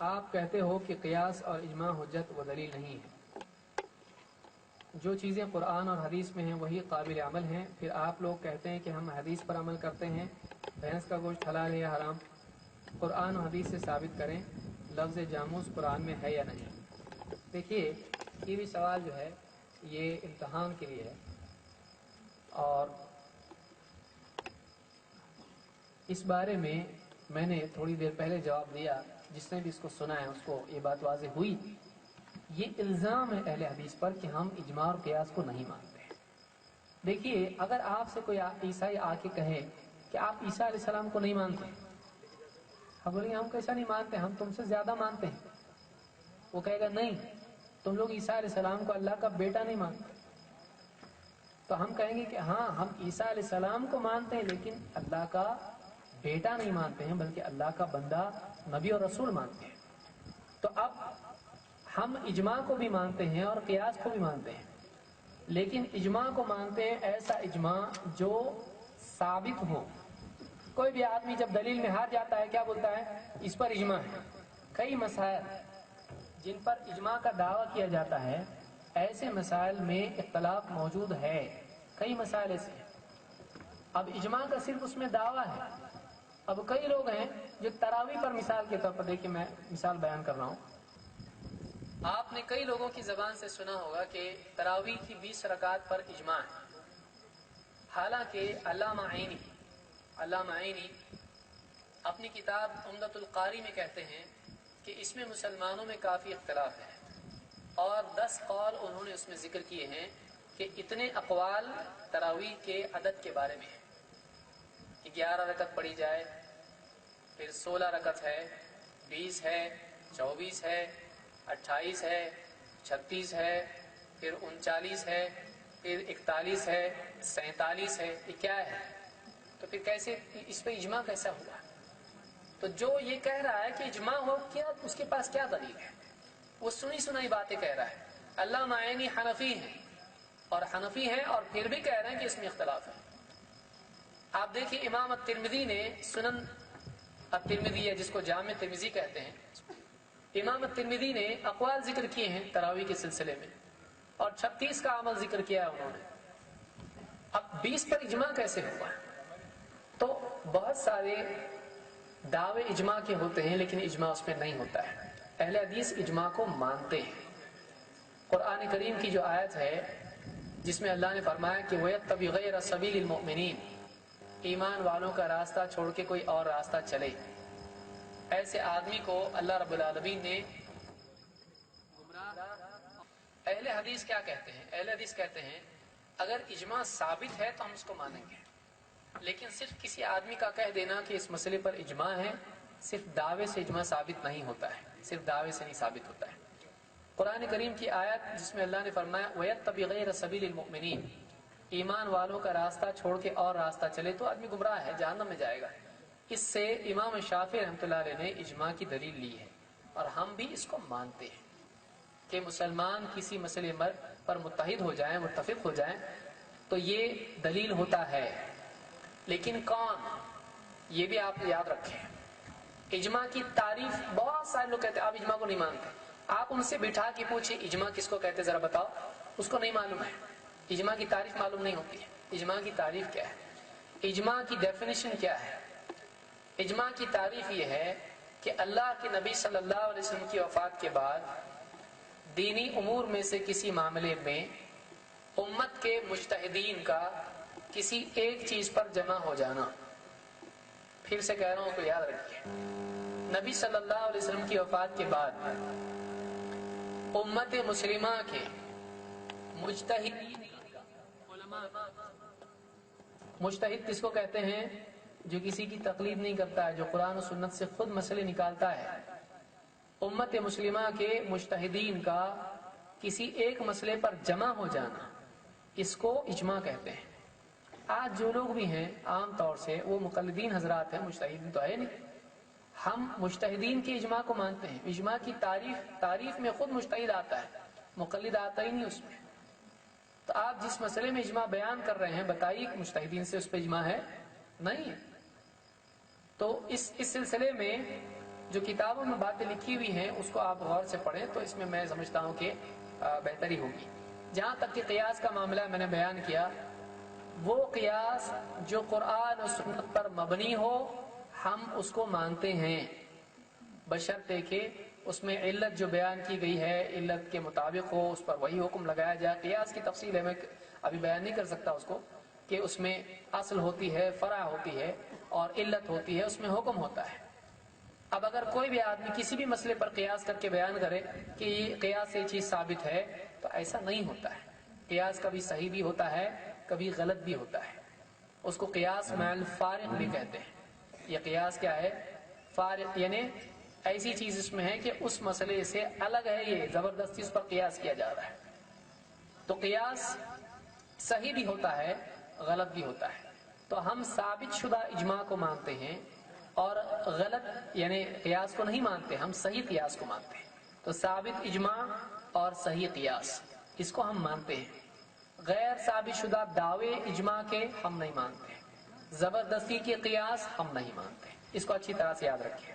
آپ کہتے ہو کہ قیاس اور اجماع حجت و دلیل نہیں ہے، جو چیزیں قرآن اور حدیث میں ہیں وہی قابل عمل ہیں، پھر آپ لوگ کہتے ہیں کہ ہم حدیث پر عمل کرتے ہیں، بھینس کا گوشت حلال ہے یا حرام؟ قرآن و حدیث سے ثابت کریں لفظ جاموس قرآن میں ہے یا نہیں۔ دیکھیے، یہ بھی سوال جو ہے یہ امتحان کے لیے ہے، اور اس بارے میں نے تھوڑی دیر پہلے جواب دیا، جس نے بھی اس کو سنا ہے اس کو یہ بات واضح ہوئی۔ یہ الزام ہے اہل حدیث پر کہ ہم اجماع اور قیاس کو نہیں مانتے ہیں۔ دیکھیے، اگر آپ سے کوئی عیسائی آ کے کہے کہ آپ عیسیٰ علیہ السلام کو نہیں مانتے، ہم بولیں گے ہم کیسا نہیں مانتے، ہم تم سے زیادہ مانتے ہیں۔ وہ کہے گا نہیں، تم لوگ عیسیٰ علیہ السلام کو اللہ کا بیٹا نہیں مانتے۔ تو ہم کہیں گے کہ ہاں، ہم عیسیٰ علیہ السلام کو مانتے ہیں لیکن اللہ کا بیٹا نہیں مانتے ہیں، بلکہ اللہ کا بندہ، نبی اور رسول مانتے ہیں۔ تو اب ہم اجماع کو بھی مانتے ہیں اور قیاس کو بھی مانتے ہیں، لیکن اجماع کو مانتے ہیں ایسا اجماع جو ثابت ہو۔ کوئی بھی آدمی جب دلیل میں ہار جاتا ہے کیا بولتا ہے؟ اس پر اجماع ہے۔ کئی مسائل جن پر اجماع کا دعویٰ کیا جاتا ہے، ایسے مسائل میں اختلاف موجود ہے، کئی مسائل ایسے ہیں۔ اب اجماع کا صرف اس میں دعویٰ ہے۔ اب کئی لوگ ہیں جو تراویح پر مثال کے طور پر، دیکھیں میں مثال بیان کر رہا ہوں، آپ نے کئی لوگوں کی زبان سے سنا ہوگا کہ تراویح کی 20 رکعات پر اجماع ہے، حالانکہ علامہ عینی اپنی کتاب عمدۃ القاری میں کہتے ہیں کہ اس میں مسلمانوں میں کافی اختلاف ہے، اور 10 قول انہوں نے اس میں ذکر کیے ہیں کہ اتنے اقوال تراویح کے عدد کے بارے میں ہیں کہ 11 رکعت پڑھی جائے، پھر 16 رکعت ہے، 20 ہے، 24 ہے، 28 ہے، 36 ہے، پھر 39 ہے، پھر 41 ہے، 47 ہے، یہ کیا ہے؟ تو پھر کیسے اس پہ اجماع کیسا ہوا؟ تو جو یہ کہہ رہا ہے کہ اجماع ہو، کیا اس کے پاس کیا دلیل ہے؟ وہ سنی سنائی باتیں کہہ رہا ہے۔ علامہ عینی حنفی ہیں، اور پھر بھی کہہ رہے ہیں کہ اس میں اختلاف ہے۔ آپ دیکھیے، امام الترمذی نے سنن الترمذی ہے جس کو جامع ترمذی کہتے ہیں، امام الترمذی نے اقوال ذکر کیے ہیں تراویح کے سلسلے میں، اور 36 کا عمل ذکر کیا ہے انہوں نے۔ اب 20 پر اجماع کیسے ہوا؟ تو بہت سارے دعوے اجماع کے ہوتے ہیں لیکن اجماع اس میں نہیں ہوتا ہے۔ اہل حدیث اجماع کو مانتے ہیں۔ قرآن کریم کی جو آیت ہے جس میں اللہ نے فرمایا کہ وَيَتَّبِعْ غَيْرَ سَبِيلِ الْمُؤْمِنِينَ، ایمان والوں کا راستہ چھوڑ کے کوئی اور راستہ چلے، ایسے آدمی کو اللہ رب العالمین نے گمراہ۔ اہل حدیث کیا کہتے ہیں؟ اہل حدیث کہتے ہیں اگر اجماع ثابت ہے تو ہم اس کو مانیں گے، لیکن صرف کسی آدمی کا کہہ دینا کہ اس مسئلے پر اجماع ہے، صرف دعوے سے اجماع ثابت نہیں ہوتا ہے، صرف دعوے سے نہیں ثابت ہوتا ہے۔ قرآن کریم کی آیت جس میں اللہ نے فرمایا وَيَتَّبِعْ غَيْرَ سَبِيلِ الْمُؤْمِنِينَ، ایمان والوں کا راستہ چھوڑ کے اور راستہ چلے تو آدمی گمراہ ہے، جہنم میں جائے گا۔ اس سے امام شافعی رحمۃ اللہ علیہ نے اجماع کی دلیل لی ہے، اور ہم بھی اس کو مانتے ہیں کہ مسلمان کسی مسئلے پر متحد ہو جائیں، متفق ہو جائیں تو یہ دلیل ہوتا ہے۔ لیکن کون؟ یہ بھی آپ یاد رکھیں، اجماع کی تعریف بہت سارے لوگ کہتے ہیں آپ اجماع کو نہیں مانتے، آپ ان سے بٹھا کے پوچھیں اجماع کس کو کہتے ذرا بتاؤ، اس کو نہیں معلوم ہے، اجماع کی تعریف معلوم نہیں ہوتی ہے۔ اجماع کی تعریف کیا ہے؟ اجماع کی ڈیفینیشن کیا ہے؟ اجماع کی تعریف یہ ہے کہ اللہ کے نبی صلی اللہ علیہ وسلم کی وفات کے بعد دینی امور میں سے کسی معاملے میں امت کے مجتہدین کا کسی ایک چیز پر جمع ہو جانا۔ پھر سے کہہ رہا ہوں تو یاد رکھیے، نبی صلی اللہ علیہ وسلم کی وفات کے بعد امت مسلمہ کے مجتہدین، علماء، مجتہد کس کو کہتے ہیں؟ جو کسی کی تقلید نہیں کرتا ہے، جو قرآن و سنت سے خود مسئلے نکالتا ہے۔ امت مسلمہ کے مجتہدین کا کسی ایک مسئلے پر جمع ہو جانا، اس کو اجماع کہتے ہیں۔ آج جو لوگ بھی ہیں عام طور سے وہ مقلدین حضرات ہیں، مجتہدین تو ہے نہیں۔ ہم مجتہدین کے اجماع کو مانتے ہیں۔ اجماع کی تعریف میں خود مجتہد آتا ہے، مقلد آتا ہی نہیں اس میں۔ تو آپ جس مسئلے میں اجماع بیان کر رہے ہیں بتائیے کہ مجتہدین سے اس پہ اجماع ہے؟ نہیں ہے۔ تو اس سلسلے میں جو کتابوں میں باتیں لکھی ہوئی ہیں اس کو آپ غور سے پڑھیں تو اس میں سمجھتا ہوں کہ بہتری ہوگی۔ جہاں تک کہ قیاس کا معاملہ میں نے بیان کیا، وہ قیاس جو قرآن و سنت پر مبنی ہو ہم اس کو مانتے ہیں، بشرطے کہ اس میں علت جو بیان کی گئی ہے علت کے مطابق ہو، اس پر وہی حکم لگایا جائے۔ قیاس کی تفصیل ہے، میں ابھی بیان نہیں کر سکتا اس کو، کہ اس میں اصل ہوتی ہے، فرع ہوتی ہے اور علت ہوتی ہے، اس میں حکم ہوتا ہے۔ اب اگر کوئی بھی آدمی کسی بھی مسئلے پر قیاس کر کے بیان کرے کہ یہ قیاس سے یہ چیز ثابت ہے، تو ایسا نہیں ہوتا ہے۔ قیاس کبھی صحیح بھی ہوتا ہے، کبھی غلط بھی ہوتا ہے، اس کو قیاس مع الفارق بھی کہتے ہیں۔ یہ قیاس کیا ہے؟ فارق، یعنی ایسی چیز اس میں ہے کہ اس مسئلے سے الگ ہے، یہ زبردستی اس پر قیاس کیا جا رہا ہے۔ تو قیاس صحیح بھی ہوتا ہے، غلط بھی ہوتا ہے۔ تو ہم ثابت شدہ اجماع کو مانتے ہیں اور غلط یعنی قیاس کو نہیں مانتے، ہم صحیح قیاس کو مانتے ہیں۔ تو ثابت اجماع اور صحیح قیاس، اس کو ہم مانتے ہیں۔ غیر ثابت شدہ دعوے اجماع کے ہم نہیں مانتے، زبردستی کے قیاس ہم نہیں مانتے۔ اس کو اچھی طرح سے یاد رکھیں۔